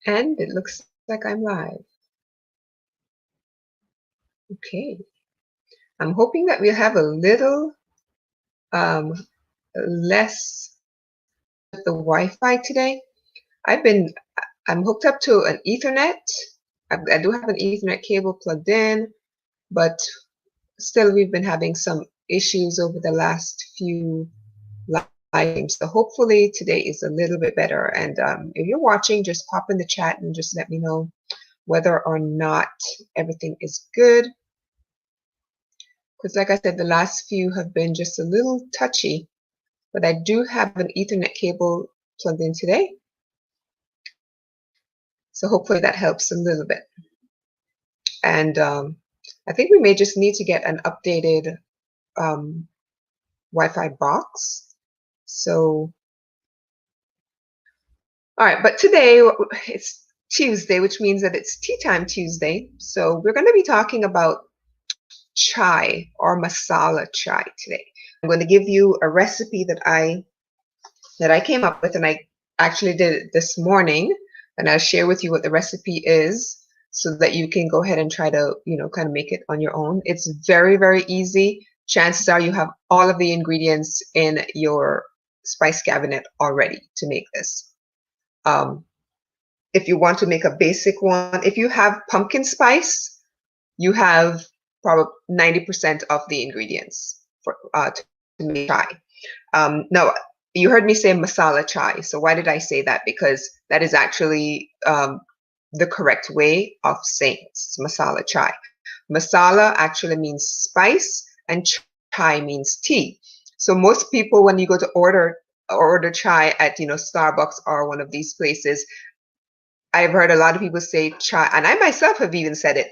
And it looks like I'm live. Okay. I'm hoping that we'll have a little less with the Wi-Fi today. I'm hooked up to an Ethernet. I do have an Ethernet cable plugged in, but still we've been having some issues over the last few live streams. So hopefully today is a little bit better. And if you're watching, just pop in the chat and just let me know whether or not everything is good. Because like I said, the last few have been just a little touchy, but I do have an Ethernet cable plugged in today. So hopefully that helps a little bit. And I think we may just need to get an updated Wi-Fi box. So, all right, but today it's Tuesday, which means that it's Tea Time Tuesday. So we're going to be talking about chai or masala chai today. I'm going to give you a recipe that I came up with, and I actually did it this morning, and I'll share with you what the recipe is so that you can go ahead and try to, kind of make it on your own. It's very, very easy. Chances are you have all of the ingredients in your spice cabinet already to make this. If you want to make a basic one, if you have pumpkin spice, you have probably 90% of the ingredients for to make chai. No, you heard me say masala chai. So why did I say that? Because that is actually the correct way of saying it. It's masala chai. Masala actually means spice, and chai means tea. So most people, when you go to order chai at Starbucks or one of these places, I've heard a lot of people say chai, and I myself have even said it.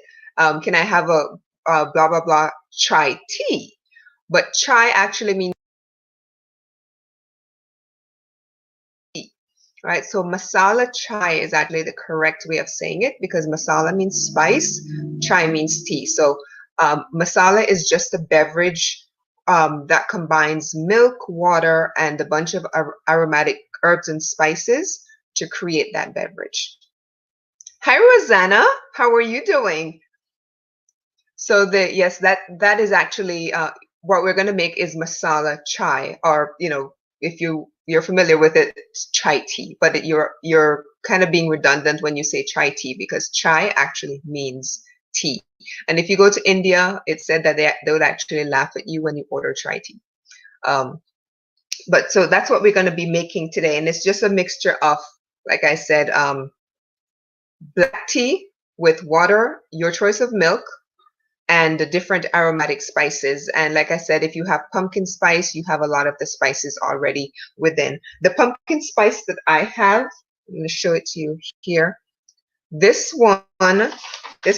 Can I have a blah blah blah chai tea? But chai actually means tea, right? So masala chai is actually the correct way of saying it, because masala means spice, chai means tea. So masala is just a beverage that combines milk, water, and a bunch of aromatic herbs and spices to create that beverage. Hi, Rosanna. How are you doing? So yes, that is actually what we're going to make is masala chai, or if you're familiar with it, it's chai tea. But you're kind of being redundant when you say chai tea, because chai actually means tea. And if you go to India, it's said that they would actually laugh at you when you order chai tea. But so that's what we're going to be making today, and it's just a mixture of, like I said, black tea with water, your choice of milk, and the different aromatic spices. And like I said, if you have pumpkin spice, you have a lot of the spices already within. The pumpkin spice that I have, I'm going to show it to you here. This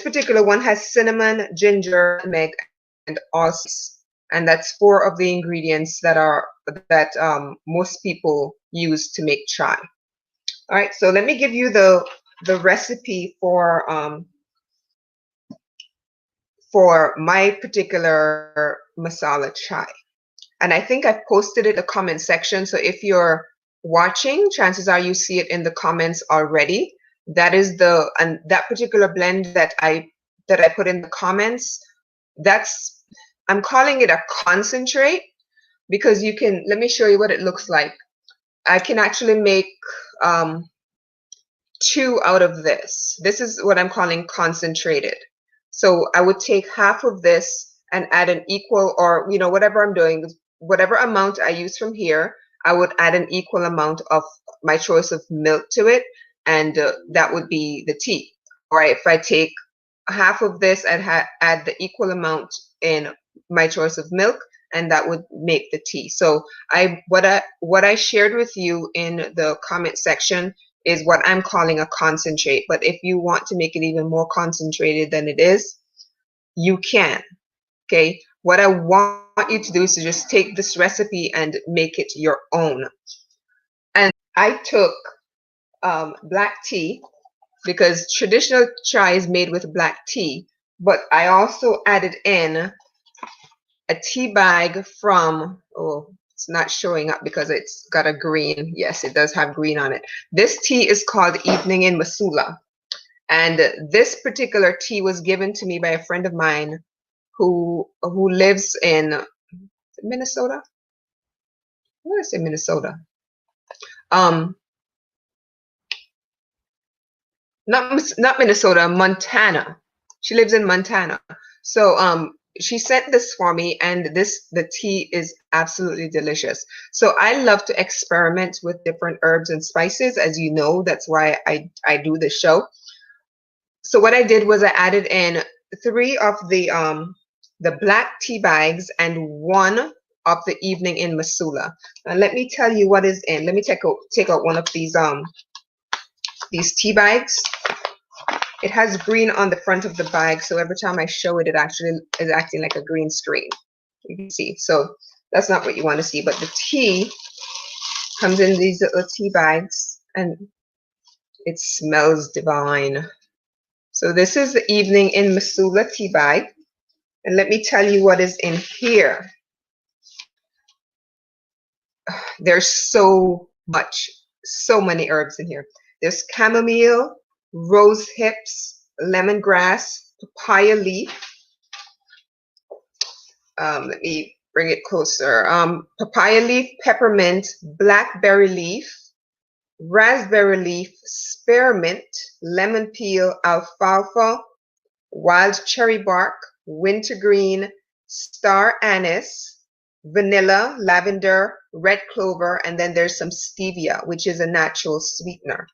particular one has cinnamon, ginger, nutmeg, and allspice. And that's 4 of the ingredients that most people use to make chai. All right, so let me give you the recipe for my particular masala chai. And I think I posted it in the comment section. So if you're watching, chances are you see it in the comments already. That is that particular blend that I put in the comments. I'm calling it a concentrate, because let me show you what it looks like. I can actually make 2 out of this. This is what I'm calling concentrated. So I would take half of this and add an equal, or whatever I'm doing, whatever amount I use from here, I would add an equal amount of my choice of milk to it, and that would be the tea. Or if I take half of this and add the equal amount in my choice of milk, and that would make the tea. So what I shared with you in the comment section is what I'm calling a concentrate. But if you want to make it even more concentrated than it is, you can. Okay, what I want you to do is to just take this recipe and make it your own. And I took black tea, because traditional chai is made with black tea, but I also added in a tea bag from, It's not showing up because it's got a green. Yes, it does have green on it. This tea is called Evening in Masala. And this particular tea was given to me by a friend of mine who lives in Minnesota. What did I say, Minnesota? Not Minnesota, Montana. She lives in Montana. So she sent this for me, and the tea is absolutely delicious. So I love to experiment with different herbs and spices, as you know. That's why I do this show. So what I did was I added in 3 of the black tea bags and 1 of the Evening in Masala. Now let me tell you what is in. Let me take out one of these tea bags. It has green on the front of the bag, so every time I show it, it actually is acting like a green screen. You can see. So that's not what you want to see, but the tea comes in these little tea bags, and it smells divine. So this is the Evening in Masala tea bag, and let me tell you what is in here. There's so many herbs in here. There's chamomile, rose hips, lemongrass, papaya leaf. Let me bring it closer. Papaya leaf, peppermint, blackberry leaf, raspberry leaf, spearmint, lemon peel, alfalfa, wild cherry bark, wintergreen, star anise, vanilla, lavender, red clover, and then there's some stevia, which is a natural sweetener.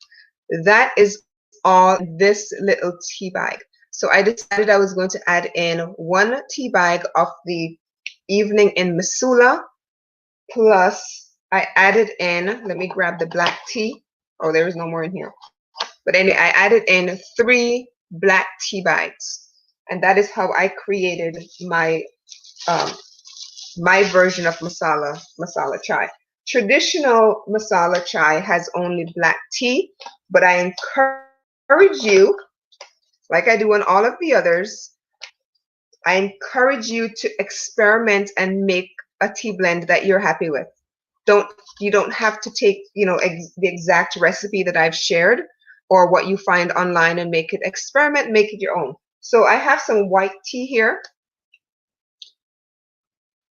That is all this little tea bag. So I decided I was going to add in 1 tea bag of the Evening in Masala, plus I added in, let me grab the black tea. Oh, there is no more in here. But anyway, I added in 3 black tea bags. And that is how I created my my version of masala chai. Traditional masala chai has only black tea, but I encourage you, like I do on all of the others, I encourage you to experiment and make a tea blend that you're happy with. You don't have to take, the exact recipe that I've shared or what you find online and make it. Experiment, make it your own. So I have some white tea here.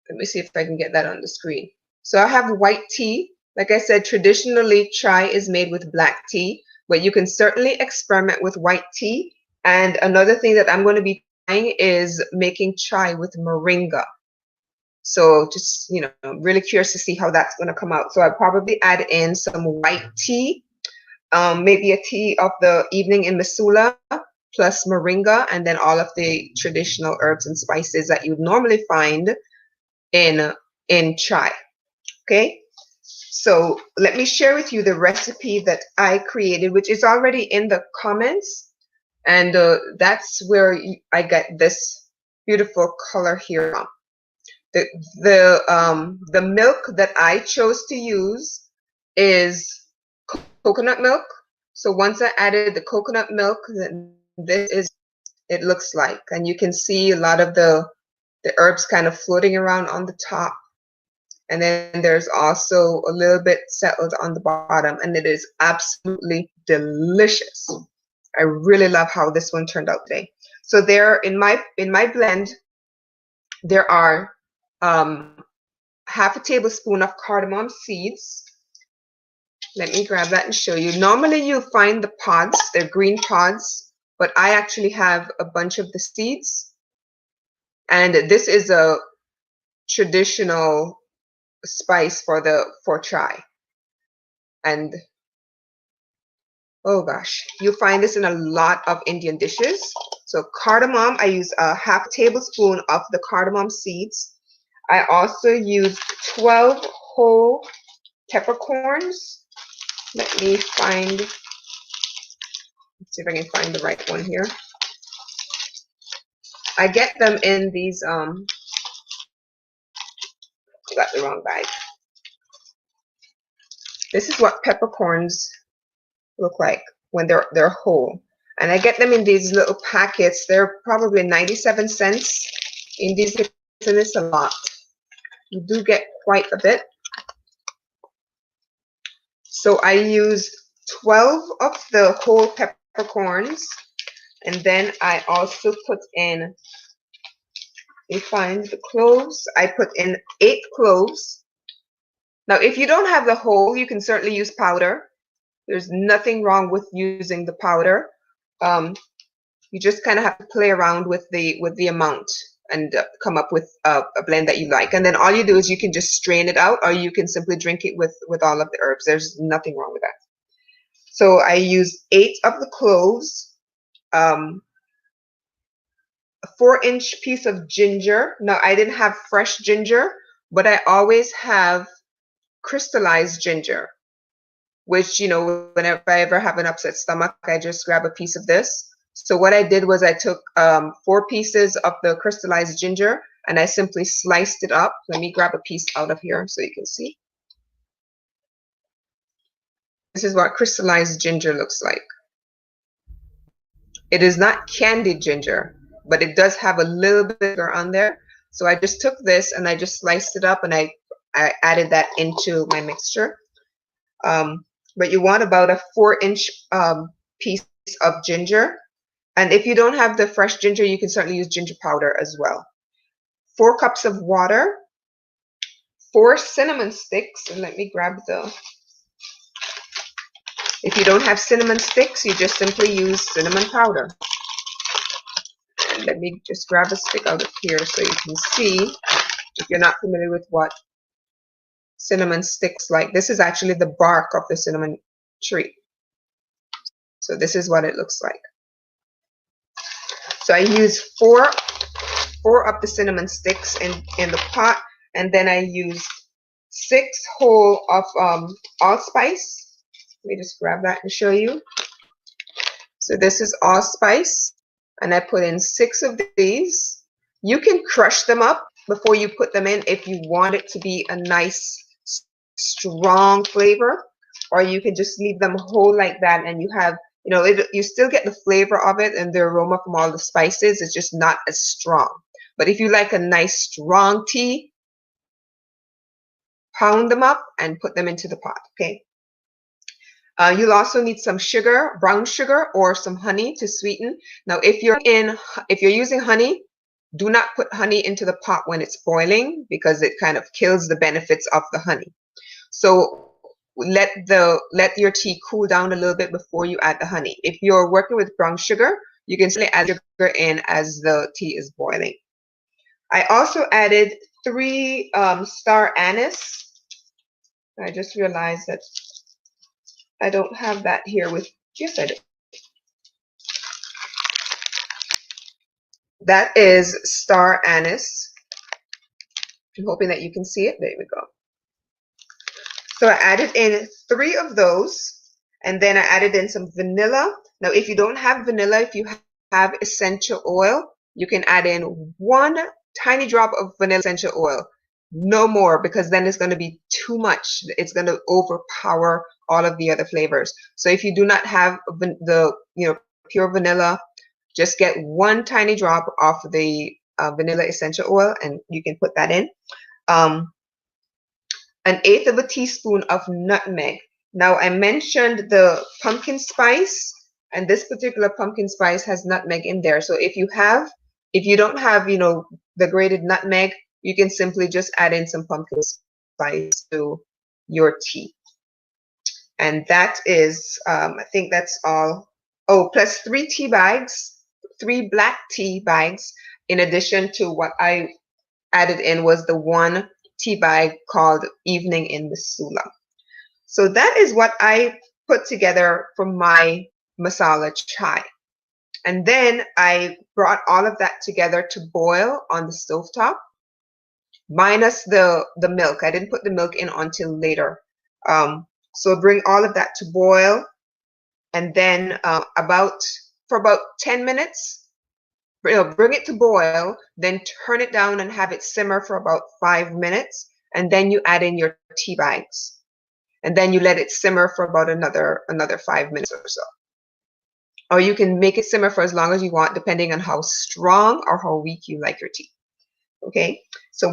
Let me see if I can get that on the screen. So I have white tea. Like I said, traditionally chai is made with black tea, but you can certainly experiment with white tea. And another thing that I'm going to be trying is making chai with moringa. So just, really curious to see how that's going to come out. So I'll probably add in some white tea, maybe a tea of the Evening in Masala plus moringa, and then all of the traditional herbs and spices that you'd normally find in chai. Okay, so let me share with you the recipe that I created, which is already in the comments, and that's where I get this beautiful color here. The milk that I chose to use is coconut milk. So once I added the coconut milk, then this is it looks like, and you can see a lot of the herbs kind of floating around on the top, and then there's also a little bit settled on the bottom, and it is absolutely delicious. I really love how this one turned out today. So there in my blend, there are half a tablespoon of cardamom seeds. Let me grab that and show you. Normally you find the pods, they're green pods, but I actually have a bunch of the seeds. And this is a traditional spice for chai. And oh gosh, you find this in a lot of Indian dishes. So cardamom, I use a half tablespoon of the cardamom seeds. I also use 12 whole peppercorns. Let me find, let's see if I can find the right one here. I get them in these, got the wrong bag. This is what peppercorns look like when they're whole. And I get them in these little packets. They're probably 97 cents in these, and it's a lot. You do get quite a bit. So I used 12 of the whole peppercorns, and then I also put in, you find the cloves, I put in 8 cloves. Now, if you don't have the whole, you can certainly use powder. There's nothing wrong with using the powder. You just kind of have to play around with the amount and come up with a blend that you like. And then all you do is you can just strain it out, or you can simply drink it with all of the herbs. There's nothing wrong with that. So I used 8 of the cloves, a 4-inch piece of ginger. Now, I didn't have fresh ginger, but I always have crystallized ginger, which, you know, whenever I ever have an upset stomach, I just grab a piece of this. So what I did was I took 4 pieces of the crystallized ginger, and I simply sliced it up. Let me grab a piece out of here so you can see. This is what crystallized ginger looks like. It is not candied ginger, but it does have a little bit on there. So I just took this and I just sliced it up, and I added that into my mixture. But you want about a 4-inch piece of ginger. And if you don't have the fresh ginger, you can certainly use ginger powder as well. 4 cups of water, 4 cinnamon sticks, and let me grab the, if you don't have cinnamon sticks, you just simply use cinnamon powder. And let me just grab a stick out of here so you can see, if you're not familiar with what cinnamon sticks like. This is actually the bark of the cinnamon tree. So this is what it looks like. So I use 4 of the cinnamon sticks in the pot, and then I used 6 whole of allspice. Let me just grab that and show you. So this is allspice, and I put in 6 of these. You can crush them up before you put them in if you want it to be a nice strong flavor, or you can just leave them whole like that, and you have, you know, you still get the flavor of it and the aroma from all the spices. It's just not as strong. But if you like a nice strong tea, pound them up and put them into the pot. Okay. You'll also need some sugar, brown sugar, or some honey to sweeten. Now, if you're using honey, do not put honey into the pot when it's boiling, because it kind of kills the benefits of the honey. So let your tea cool down a little bit before you add the honey. If you're working with brown sugar, you can simply add sugar in as the tea is boiling. I also added 3 star anise. I just realized that I don't have that here with, yes I do. That is star anise. I'm hoping that you can see it. There we go. So I added in 3 of those, and then I added in some vanilla. Now, if you don't have vanilla, if you have essential oil, you can add in 1 tiny drop of vanilla essential oil. No more, because then it's going to be too much. It's going to overpower all of the other flavors. So if you do not have the pure vanilla, just get 1 tiny drop of the vanilla essential oil, and you can put that in. 1/8 of a teaspoon of nutmeg. Now, I mentioned the pumpkin spice, and this particular pumpkin spice has nutmeg in there. So if you don't have, the grated nutmeg, you can simply just add in some pumpkin spice to your tea. And that is, I think that's all. Oh, plus 3 tea bags, 3 black tea bags, in addition to what I added in was the 1 tea bag called Evening in Missoula. So that is what I put together for my masala chai. And then I brought all of that together to boil on the stovetop, minus the milk. I didn't put the milk in until later. So bring all of that to boil, and then for about 10 minutes, bring it to boil, then turn it down and have it simmer for about 5 minutes, and then you add in your tea bags, and then you let it simmer for about another 5 minutes or so. Or you can make it simmer for as long as you want, depending on how strong or how weak you like your tea. Okay, so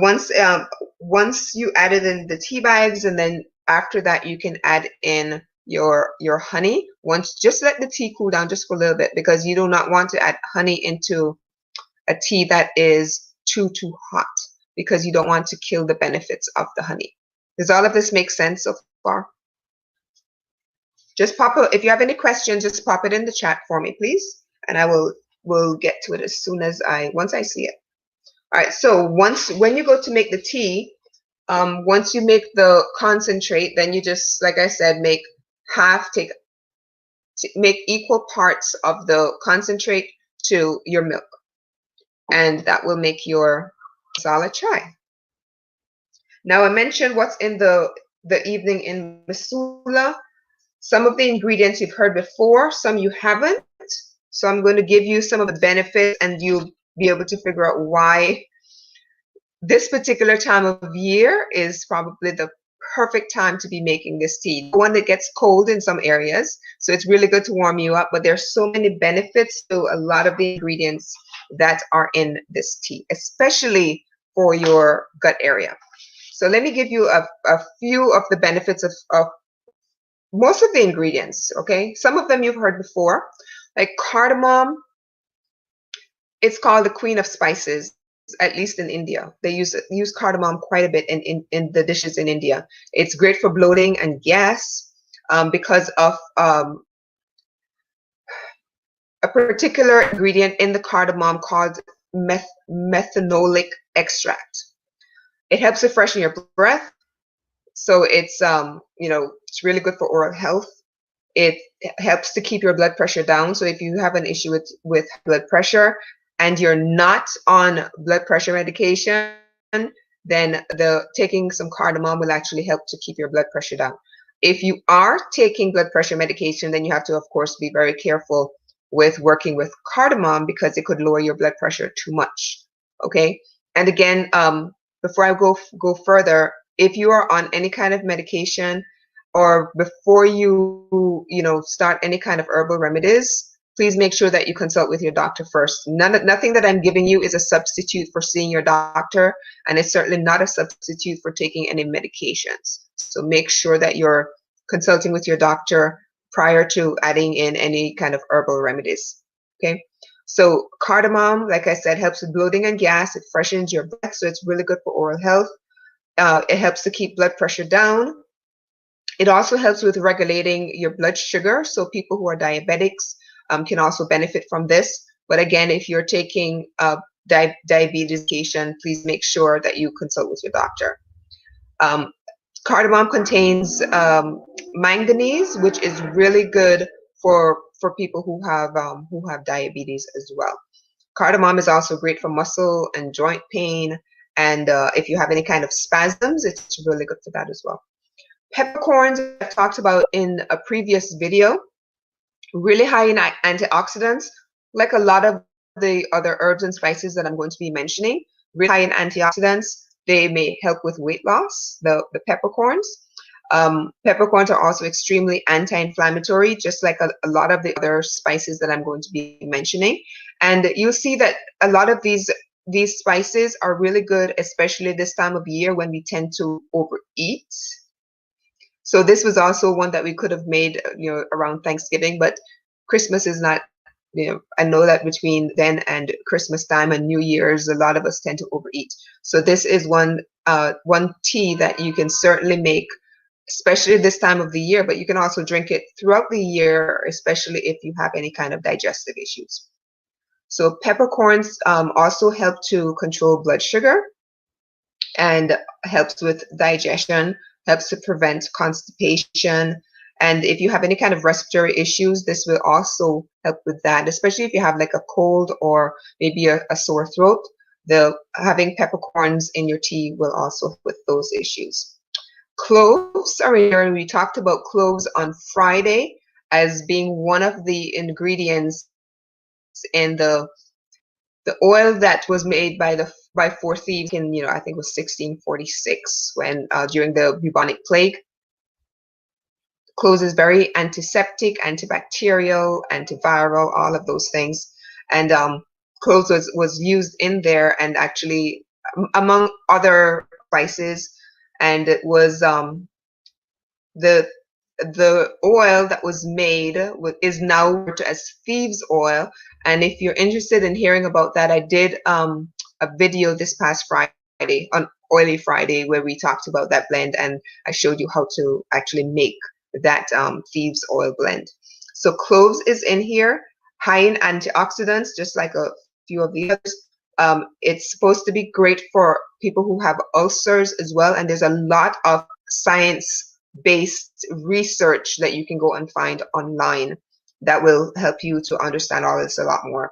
once you added in the tea bags, and then after that, you can add in your honey. Once, just let the tea cool down just for a little bit, because you do not want to add honey into a tea that is too hot, because you don't want to kill the benefits of the honey. Does all of this make sense so far? Just if you have any questions, just pop it in the chat for me, please, and I will get to it as soon as once I see it. All right. So when you go to make the tea, once you make the concentrate, then you just, like I said, make equal parts of the concentrate to your milk, and that will make your masala chai. Now, I mentioned what's in the evening in Masala. Some of the ingredients you've heard before, some you haven't. So I'm going to give you some of the benefits, and you'll be able to figure out why this particular time of year is probably the perfect time to be making this tea. One that gets cold in some areas, so it's really good to warm you up, but there's so many benefits to a lot of the ingredients that are in this tea, especially for your gut area. So let me give you a few of the benefits of most of the ingredients, okay? Some of them you've heard before, like cardamom. It's called the queen of spices, at least in India. They use cardamom quite a bit in the dishes in India. It's great for bloating and gas because of a particular ingredient in the cardamom called methanolic extract. It helps to freshen your breath. So it's it's really good for oral health. It helps to keep your blood pressure down. So if you have an issue with blood pressure and you're not on blood pressure medication, then taking some cardamom will actually help to keep your blood pressure down. If you are taking blood pressure medication, then you have to, of course, be very careful with working with cardamom, because it could lower your blood pressure too much. Okay. And again, before I go further, if you are on any kind of medication, or before you start any kind of herbal remedies, please make sure that you consult with your doctor first. Nothing that I'm giving you is a substitute for seeing your doctor, and it's certainly not a substitute for taking any medications. So make sure that you're consulting with your doctor prior to adding in any kind of herbal remedies. Okay. So cardamom, like I said, helps with bloating and gas. It freshens your breath, so it's really good for oral health. It helps to keep blood pressure down. It also helps with regulating your blood sugar. So people who are diabetics can also benefit from this. But again, if you're taking diabetes medication, please make sure that you consult with your doctor. Cardamom contains manganese, which is really good for people who have diabetes as well. Cardamom is also great for muscle and joint pain, and if you have any kind of spasms, it's really good for that as well. Peppercorns, I've talked about in a previous video, really high in antioxidants, like a lot of the other herbs and spices that I'm going to be mentioning. Really high in antioxidants. They may help with weight loss, the peppercorns. Peppercorns are also extremely anti-inflammatory, just like a lot of the other spices that I'm going to be mentioning. And you'll see that a lot of these spices are really good, especially this time of year when we tend to overeat. So this was also one that we could have made, around Thanksgiving, but Christmas is not, I know that between then and Christmas time and New Year's, a lot of us tend to overeat. So this is one tea that you can certainly make, especially this time of the year, but you can also drink it throughout the year, especially if you have any kind of digestive issues. So peppercorns also help to control blood sugar and helps with digestion, helps to prevent constipation. And if you have any kind of respiratory issues, this will also help with that, especially if you have like a cold or maybe a sore throat. Having peppercorns in your tea will also help with those issues. Cloves are in here, and we talked about cloves on Friday as being one of the ingredients in the oil that was made by four thieves in, I think it was 1646, when during the bubonic plague. Cloves is very antiseptic, antibacterial, antiviral, all of those things. And cloves was used in there, and actually among other spices, and it was the oil that was made is now referred to as thieves oil. And if you're interested in hearing about that, I did a video this past Friday on Oily Friday where we talked about that blend, and I showed you how to actually make that thieves oil blend. So cloves is in here, high in antioxidants, just like a few of the others. It's supposed to be great for people who have ulcers as well, and there's a lot of science-based research that you can go and find online that will help you to understand all this a lot more.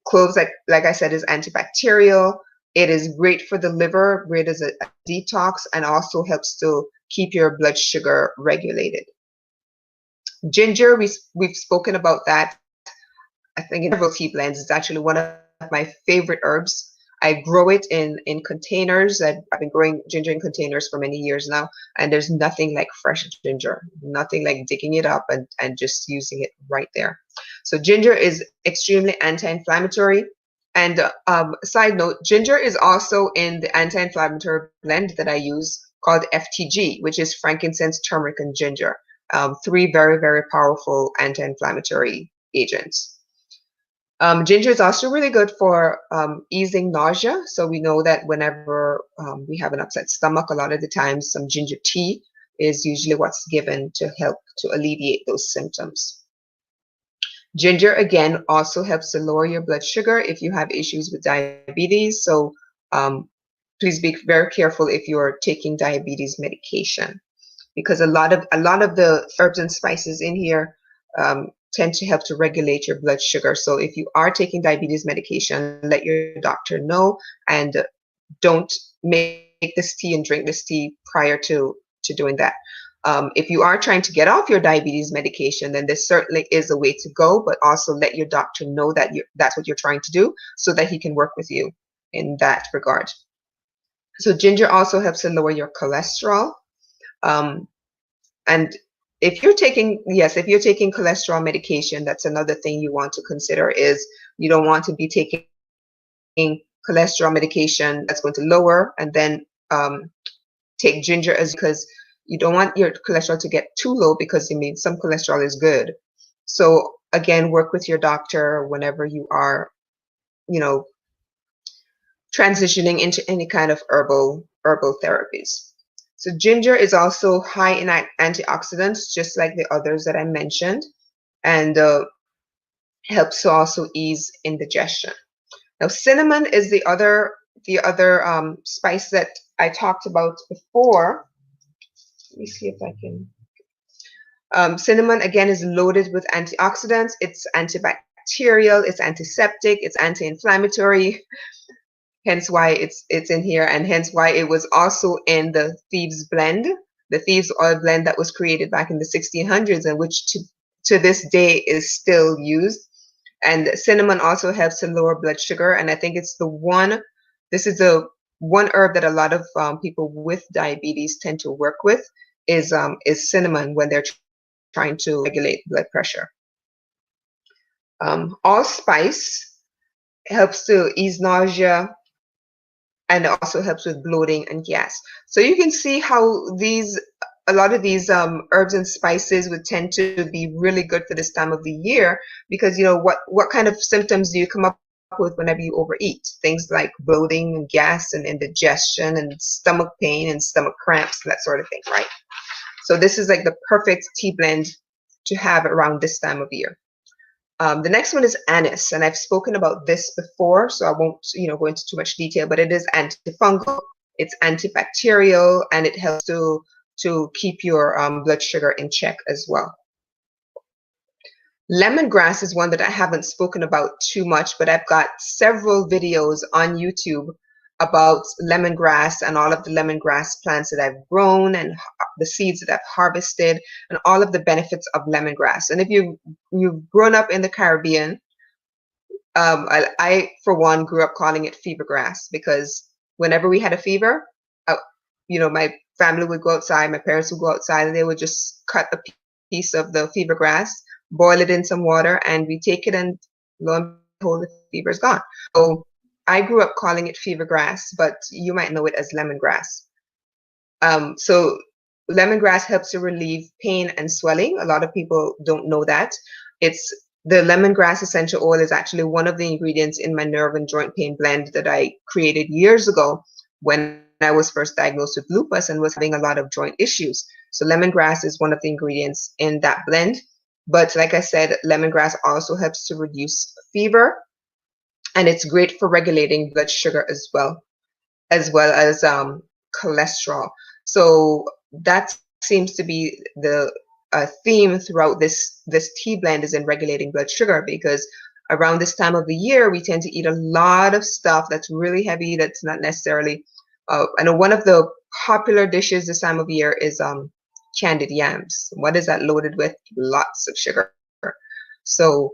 Cloves, like I said, is antibacterial. It is great for the liver, great as a detox, and also helps to keep your blood sugar regulated. Ginger, we've spoken about that, I think, in several tea blends. It's actually one of my favorite herbs. I grow it in containers. I've been growing ginger in containers for many years now, and there's nothing like fresh ginger, nothing like digging it up and just using it right there. So ginger is extremely anti-inflammatory. And side note, ginger is also in the anti-inflammatory blend that I use called FTG, which is frankincense, turmeric, and ginger. Three very, very powerful anti-inflammatory agents. Ginger is also really good for easing nausea. So we know that whenever we have an upset stomach, a lot of the times some ginger tea is usually what's given to help to alleviate those symptoms. Ginger, again, also helps to lower your blood sugar if you have issues with diabetes. So please be very careful if you're taking diabetes medication, because a lot of the herbs and spices in here tend to help to regulate your blood sugar. So if you are taking diabetes medication, let your doctor know, and don't make this tea and drink this tea prior to doing that. If you are trying to get off your diabetes medication, then this certainly is a way to go, but also let your doctor know that that's what you're trying to do so that he can work with you in that regard. So ginger also helps to lower your cholesterol. And if you're taking cholesterol medication, that's another thing you want to consider, is you don't want to be taking cholesterol medication that's going to lower and then take ginger, because you don't want your cholesterol to get too low, because some cholesterol is good. So again, work with your doctor whenever you are, transitioning into any kind of herbal therapies. So ginger is also high in antioxidants, just like the others that I mentioned, and helps to also ease indigestion. Now, cinnamon is the other spice that I talked about before. Let me see if I can. Cinnamon, again, is loaded with antioxidants. It's antibacterial, it's antiseptic, it's anti-inflammatory. Hence why it's in here, and hence why it was also in the thieves blend, the thieves oil blend that was created back in the 1600s, and which to this day is still used. And cinnamon also helps to lower blood sugar, and I think this is the one herb that a lot of people with diabetes tend to work with, is cinnamon when they're trying to regulate blood pressure. Allspice helps to ease nausea, and it also helps with bloating and gas. So you can see how a lot of these herbs and spices would tend to be really good for this time of the year, because what kind of symptoms do you come up with whenever you overeat? Things like bloating and gas and indigestion and stomach pain and stomach cramps, that sort of thing, right? So this is like the perfect tea blend to have around this time of year. The next one is anise, and I've spoken about this before, so I won't go into too much detail, but it is antifungal, it's antibacterial, and it helps to keep your blood sugar in check as well. Lemongrass is one that I haven't spoken about too much, but I've got several videos on YouTube about lemongrass and all of the lemongrass plants that I've grown and the seeds that I've harvested and all of the benefits of lemongrass. And if you've grown up in the Caribbean, I for one grew up calling it fever grass, because whenever we had a fever, my family would go outside, my parents would go outside, and they would just cut a piece of the fever grass, boil it in some water, and we take it, and lo and behold, the fever is gone. So I grew up calling it fever grass, but you might know it as lemongrass. So lemongrass helps to relieve pain and swelling. A lot of people don't know that. It's the lemongrass essential oil is actually one of the ingredients in my nerve and joint pain blend that I created years ago when I was first diagnosed with lupus and was having a lot of joint issues. So lemongrass is one of the ingredients in that blend. But like I said, lemongrass also helps to reduce fever, and it's great for regulating blood sugar as well as cholesterol. So that seems to be the theme throughout this tea blend is in regulating blood sugar, because around this time of the year we tend to eat a lot of stuff that's really heavy, that's not necessarily I know one of the popular dishes this time of year is candied yams. What is that loaded with? Lots of sugar. So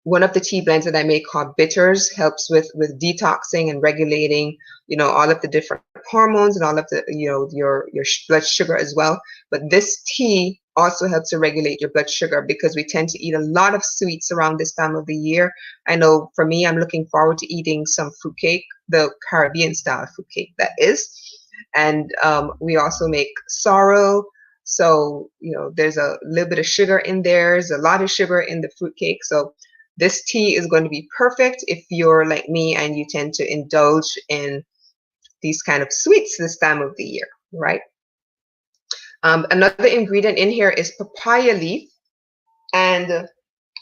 one of the tea blends that I make called bitters helps with detoxing and regulating, all of the different hormones and all of the, your blood sugar as well. But this tea also helps to regulate your blood sugar, because we tend to eat a lot of sweets around this time of the year. I know for me, I'm looking forward to eating some fruitcake, the Caribbean style fruitcake that is. And we also make sorrel. So, there's a little bit of sugar in there. There's a lot of sugar in the fruitcake. So this tea is going to be perfect if you're like me and you tend to indulge in these kind of sweets this time of the year, right? Another ingredient in here is papaya leaf. And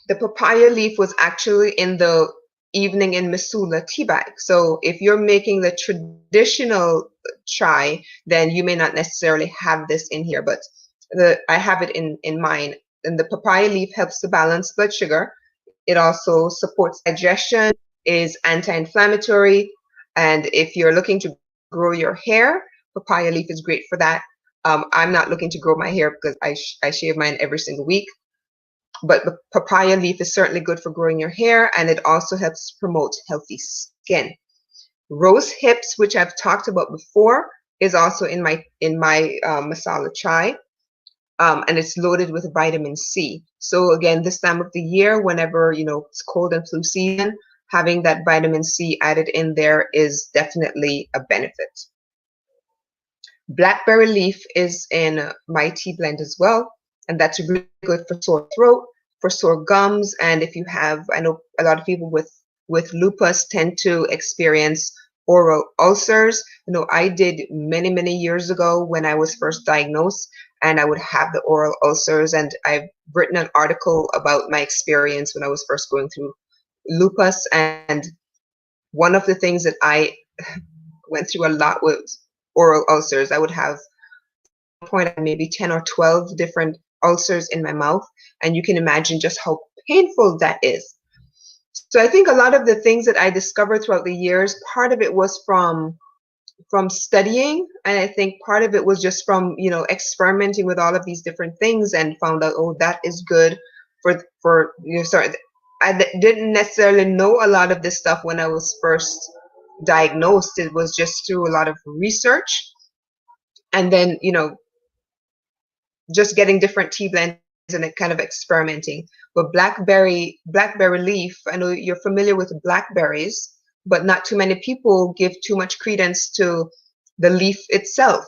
the papaya leaf was actually in the evening in Masala tea bag. So if you're making the traditional chai, then you may not necessarily have this in here, but I have it in mine. And the papaya leaf helps to balance blood sugar. It also supports digestion, is anti-inflammatory, and if you're looking to grow your hair, papaya leaf is great for that. I'm not looking to grow my hair because I shave mine every single week, but the papaya leaf is certainly good for growing your hair, and it also helps promote healthy skin. Rose hips, which I've talked about before, is also in my masala chai. And it's loaded with vitamin C. So again, this time of the year, whenever it's cold and flu season, having that vitamin C added in there is definitely a benefit. Blackberry leaf is in my tea blend as well, and that's really good for sore throat, for sore gums, and if you have, I know a lot of people with lupus tend to experience oral ulcers. I did many years ago when I was first diagnosed, and I would have the oral ulcers, and I've written an article about my experience when I was first going through lupus. And one of the things that I went through a lot was oral ulcers. I would have point maybe 10 or 12 different ulcers in my mouth, and you can imagine just how painful that is. So I think a lot of the things that I discovered throughout the years, part of it was from studying, and I think part of it was just from experimenting with all of these different things, and found out, oh, that is good for sorry, I didn't necessarily know a lot of this stuff when I was first diagnosed. It was just through a lot of research, and then just getting different tea blends and kind of experimenting. But blackberry leaf, I know you're familiar with blackberries, but not too many people give too much credence to the leaf itself.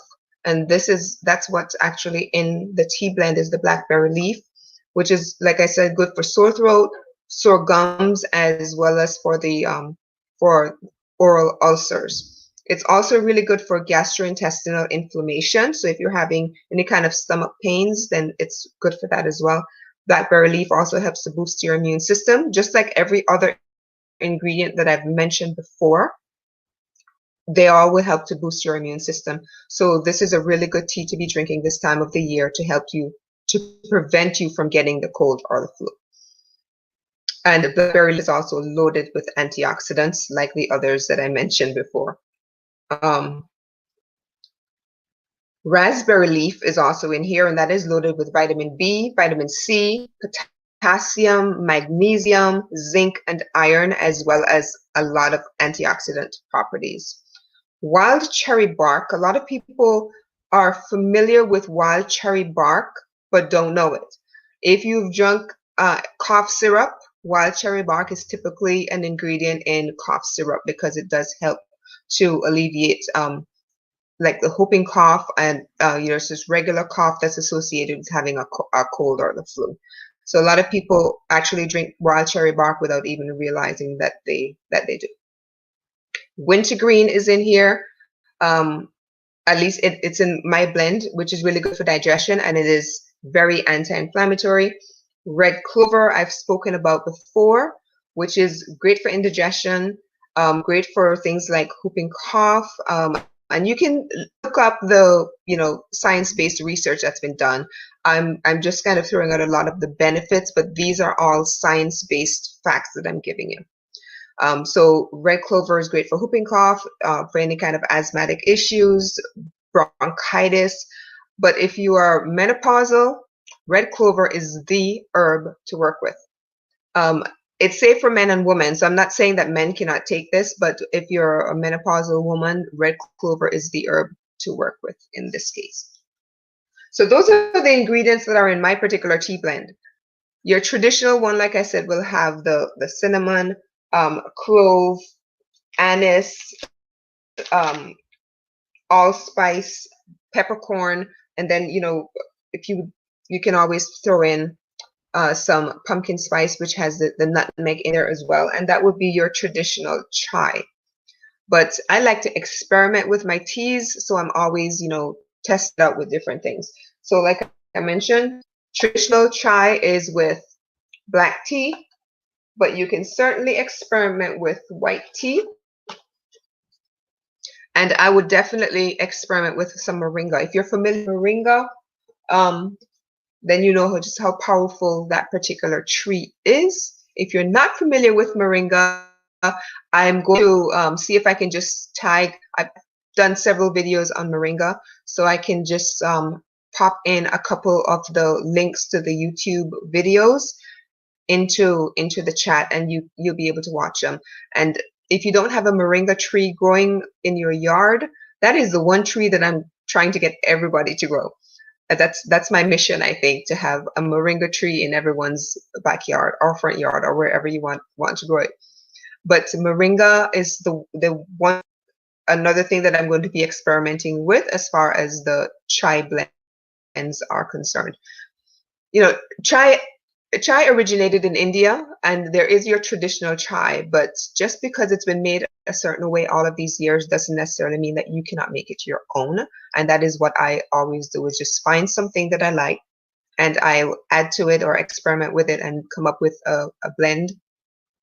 And that's what's actually in the tea blend, is the blackberry leaf, which is, like I said, good for sore throat, sore gums, as well as for the for oral ulcers. It's also really good for gastrointestinal inflammation. So if you're having any kind of stomach pains, then it's good for that as well. Blackberry leaf also helps to boost your immune system, just like every other ingredient that I've mentioned before. They all will help to boost your immune system. So this is a really good tea to be drinking this time of the year to help you, to prevent you from getting the cold or the flu. And the blackberry is also loaded with antioxidants, like the others that I mentioned before. Raspberry leaf is also in here, and that is loaded with vitamin B, vitamin C, potassium, magnesium, zinc, and iron, as well as a lot of antioxidant properties. Wild cherry bark, a lot of people are familiar with wild cherry bark, but don't know it. If you've drunk cough syrup, wild cherry bark is typically an ingredient in cough syrup, because it does help to alleviate like the whooping cough, and it's just regular cough that's associated with having a cold or the flu. So a lot of people actually drink wild cherry bark without even realizing that they do. Wintergreen is in here. At least it's in my blend, which is really good for digestion, and it is very anti-inflammatory. Red clover I've spoken about before, which is great for indigestion, great for things like whooping cough, and you can look up the science-based research that's been done. I'm just kind of throwing out a lot of the benefits, but these are all science-based facts that I'm giving you. So red clover is great for whooping cough, for any kind of asthmatic issues, bronchitis. But if you are menopausal, red clover is the herb to work with. It's safe for men and women, so I'm not saying that men cannot take this, but if you're a menopausal woman, red clover is the herb to work with in this case. So those are the ingredients that are in my particular tea blend. Your traditional one, like I said, will have the cinnamon, clove, anise, allspice, peppercorn, and then if you can always throw in some pumpkin spice, which has the nutmeg in there as well, and that would be your traditional chai. But I like to experiment with my teas, so I'm always test out with different things. So like I mentioned, traditional chai is with black tea, but you can certainly experiment with white tea. And I would definitely experiment with some moringa. If you're familiar with moringa, then you know just how powerful that particular tree is. If you're not familiar with moringa, I'm going to see if I can just tag. I've done several videos on moringa, so I can just pop in a couple of the links to the YouTube videos into the chat, and you'll be able to watch them. And if you don't have a moringa tree growing in your yard, that is the one tree that I'm trying to get everybody to grow. That's my mission, I think, to have a moringa tree in everyone's backyard or front yard or wherever you want to grow it. But moringa is the one another thing that I'm going to be experimenting with as far as the chai blends are concerned. Chai originated in India, and there is your traditional chai, but just because it's been made a certain way all of these years doesn't necessarily mean that you cannot make it your own. And that is what I always do, is just find something that I like, and I add to it or experiment with it and come up with a blend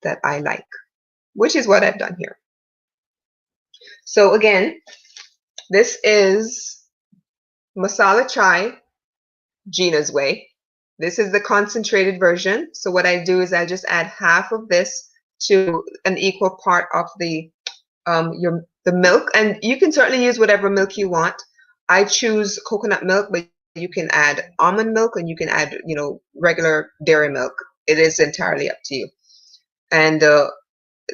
that I like, which is what I've done here. So again, this is Masala Chai, Gina's way. This is the concentrated version. So what I do is I just add half of this to an equal part of the milk, and you can certainly use whatever milk you want. I choose coconut milk, but you can add almond milk, and you can add regular dairy milk. It is entirely up to you. And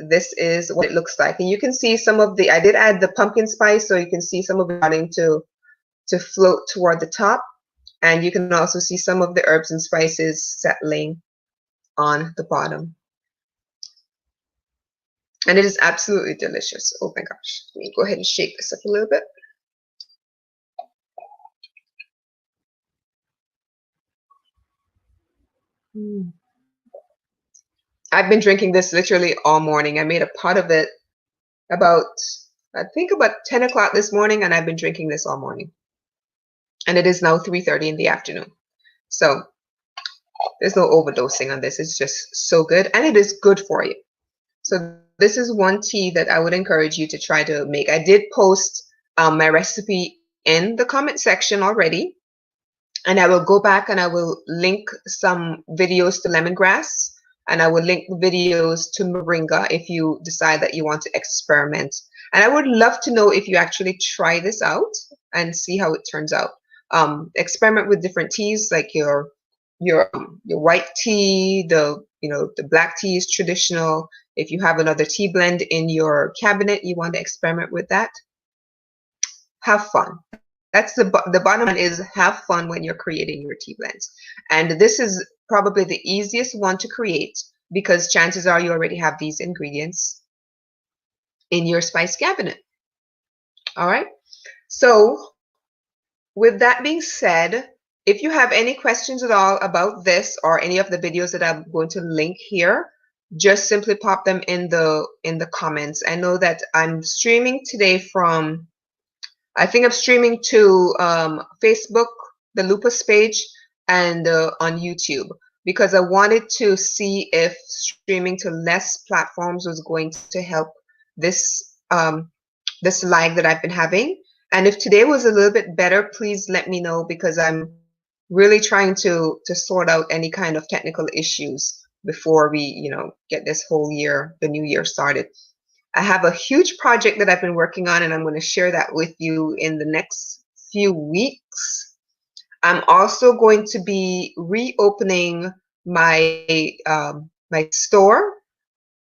this is what it looks like, and you can see some of I did add the pumpkin spice, so you can see some of it starting to float toward the top. And you can also see some of the herbs and spices settling on the bottom. And it is absolutely delicious. Oh my gosh. Let me go ahead and shake this up a little bit. I've been drinking this literally all morning. I made a pot of it about 10 o'clock this morning, and I've been drinking this all morning. And it is now 3:30 in the afternoon. So there's no overdosing on this. It's just so good, and it is good for you. So this is one tea that I would encourage you to try to make. I did post my recipe in the comment section already, and I will go back and I will link some videos to lemongrass, and I will link videos to moringa if you decide that you want to experiment. And I would love to know if you actually try this out and see how it turns out. Experiment with different teas, like your white tea, the black tea is traditional. If you have another tea blend in your cabinet, you want to experiment with that. Have fun. That's the bottom line, is have fun when you're creating your tea blends. And this is probably the easiest one to create, because chances are you already have these ingredients in your spice cabinet. All right. So with that being said, if you have any questions at all about this or any of the videos that I'm going to link here, just simply pop them in the comments. I know that I'm streaming today from, I think I'm streaming to Facebook, the Lupus page, and on YouTube, because I wanted to see if streaming to less platforms was going to help this this lag that I've been having. And if today was a little bit better, please let me know, because I'm really trying to sort out any kind of technical issues before we, get this whole year, the new year started. I have a huge project that I've been working on, and I'm going to share that with you in the next few weeks. I'm also going to be reopening my store,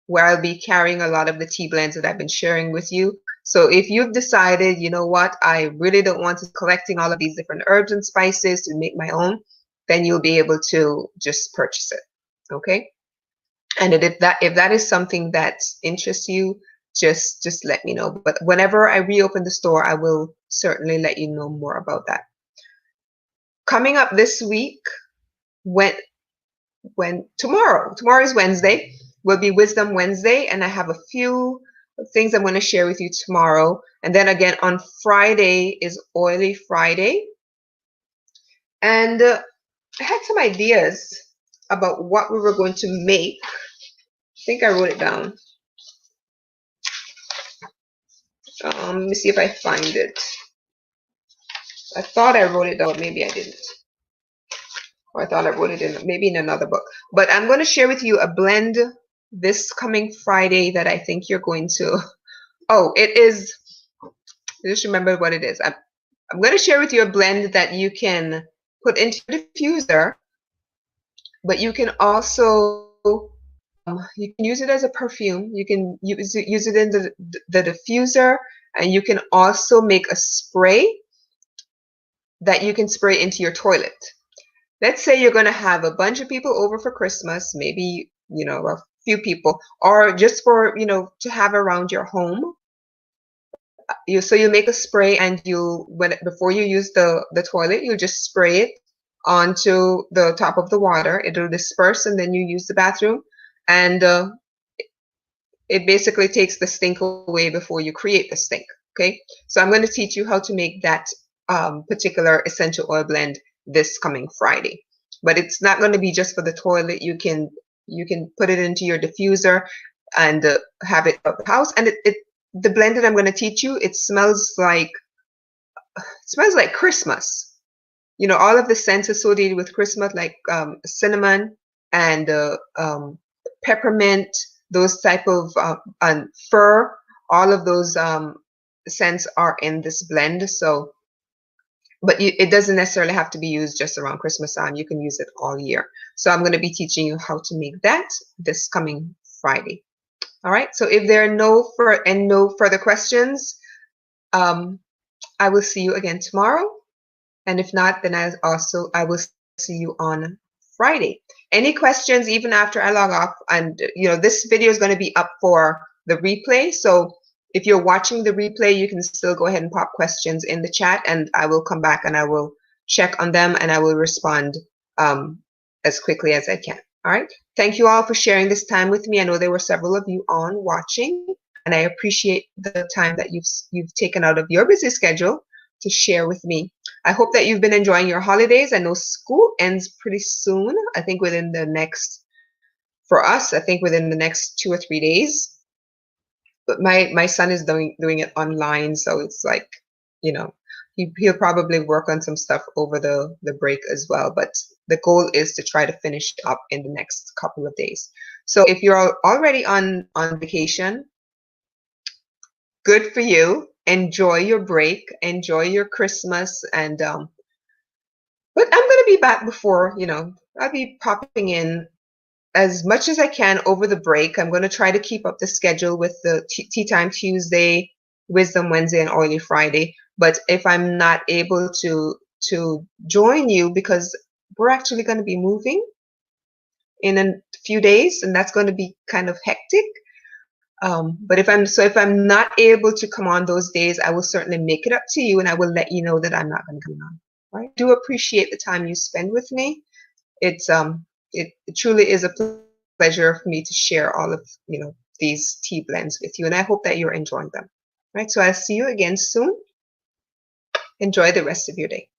where I'll be carrying a lot of the tea blends that I've been sharing with you. So if you've decided, you know what, I really don't want to collecting all of these different herbs and spices to make my own, then you'll be able to just purchase it. Okay? And if that is something that interests you, just let me know. But whenever I reopen the store, I will certainly let you know more about that. Coming up this week, when tomorrow is Wednesday, will be Wisdom Wednesday, and I have a few things I'm going to share with you tomorrow. And then again on Friday is Oily Friday. And I had some ideas about what we were going to make. I think I wrote it down. Let me see if I find it. I thought I wrote it down, maybe I didn't. Or I thought I wrote it in maybe in another book. But I'm going to share with you a blend this coming Friday that I think you're going to. Oh, it is. Just remember what it is. I'm going to share with you a blend that you can put into your diffuser, but you can also you can use it as a perfume. You can use it in the diffuser, and you can also make a spray that you can spray into your toilet. Let's say you're going to have a bunch of people over for Christmas, maybe, a few people, or just for, to have around your home. So you make a spray, and before you use the toilet, you just spray it onto the top of the water. It'll disperse, and then you use the bathroom, and it basically takes the stink away before you create the stink. Okay, so I'm going to teach you how to make that particular essential oil blend this coming Friday. But it's not going to be just for the toilet. You can put it into your diffuser and have it out the house. And the blend that I'm going to teach you, it smells like Christmas. All of the scents associated with Christmas, like cinnamon and peppermint, those type of and fir, all of those scents are in this blend. So, but it doesn't necessarily have to be used just around Christmas time. You can use it all year. So I'm going to be teaching you how to make that this coming Friday. All right. So if there are no further questions, I will see you again tomorrow. And if not, then I will see you on Friday. Any questions even after I log off? And this video is going to be up for the replay. So if you're watching the replay, you can still go ahead and pop questions in the chat, and I will come back and I will check on them, and I will respond as quickly as I can. All right. Thank you all for sharing this time with me. I know there were several of you on watching, and I appreciate the time that you've taken out of your busy schedule to share with me. I hope that you've been enjoying your holidays. I know school ends pretty soon. I think within the next 2 or 3 days. But my son is doing it online, so it's like, he'll probably work on some stuff over the break as well. But the goal is to try to finish up in the next couple of days. So if you're already on vacation, good for you. Enjoy your break, enjoy your Christmas, and but I'm going to be back before, I'll be popping in as much as I can over the break. I'm going to try to keep up the schedule with the Tea Time Tuesday, Wisdom Wednesday, and Oily Friday. But if I'm not able to join you, because we're actually going to be moving in a few days, and that's going to be kind of hectic, But if I'm not able to come on those days, I will certainly make it up to you, and I will let you know that I'm not going to come on. Right? Do appreciate the time you spend with me. It's it truly is a pleasure for me to share all of these tea blends with you, and I hope that you're enjoying them. Right? So I'll see you again soon. Enjoy the rest of your day.